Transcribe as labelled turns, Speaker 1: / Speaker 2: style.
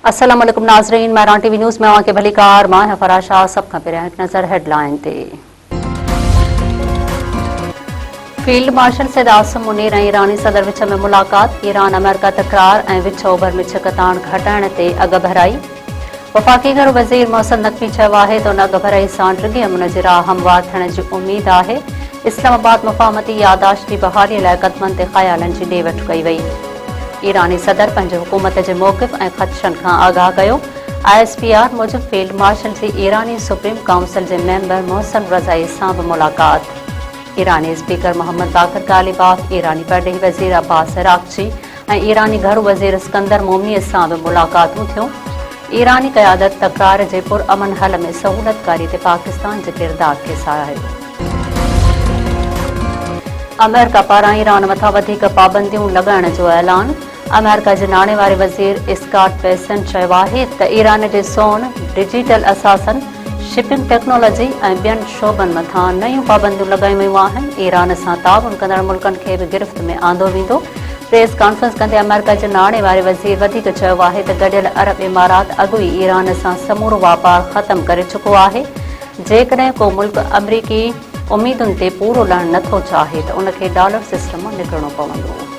Speaker 1: अस्सलाम वालेकुम नाज़रीन, मैरान टीवी न्यूज़ में आके भली कार मां है फराशा। सब खां पहिरियां हिकु नज़र हेडलाइन ते। फील्ड मार्शल सैयद आसिम मुनीर ऐं ईरानी सदर विच में मुलाक़ात। ईरान अमेरिका तकरार ऐं विच ओभर में छिकताण घटाइण ते अॻ भराई। वफ़ाक़ी घरू वज़ीर मोहसिन नक़वी चयो आहे त उन अॻ भराई सां डिघे अमन जी राह हमवार थियण जी उमेद आहे। इस्लामाबाद मुफ़ाहमती यादाश्त जी बहालीअ लाइ क़दमनि ते ख़यालनि जी ॾे वठि कई वई। ईरानी सदर पंहिंजे हुकूमत जे मौक़िफ़ ऐं ख़दशनि खां आगाह कयो। ISPR मूजिबि फील्ड मार्शल जी ईरानी सुप्रीम काउंसिल जे मेंबर मोहसिन रज़ाई सां बि मुलाक़ात। ईरानी स्पीकर मोहम्मद बाक़र गालिबाफ, ईरानी परॾेही वज़ीर अब्बास अराग़ची ऐं ईरानी घरू वज़ीर सिकंदर मोमी सां बि मुलाक़ातूं थियूं। ईरानी क़यादत तकरार जे पुरअमन हल में सहूलतकारी ते पाकिस्तान जे किरदार खे साराहियो। अमेरिका पारां ईरान मथां वधीक पाबंदियूं लॻाइण जो ऐलान। अमेरिका जे नाणे वारे वज़ीर स्कॉट बेसेंट चयो आहे त ईरान जे सोन, डिजिटल असासन, शिपिंग टेक्नोलॉजी ऐं ॿियनि शोबनि मथां नयूं पाबंदियूं लॻायूं वयूं आहिनि। ईरान सां ताउन कंदड़ मुल्कनि खे बि गिरफ़्त में आंदो वेंदो। प्रेस कॉन्फ्रेंस कंदे अमेरिका जे नाणे वारे वज़ीर वधीक चयो आहे त गॾियल अरब इमारात अॻु ई ईरान सां समूरो वापारु ख़तमु करे चुको आहे। जेकॾहिं को मुल्क अमरीकी उमीदुनि ते पूरो लहणु नथो चाहे त उनखे डॉलर सिस्टम मां निकिरणो पवंदो।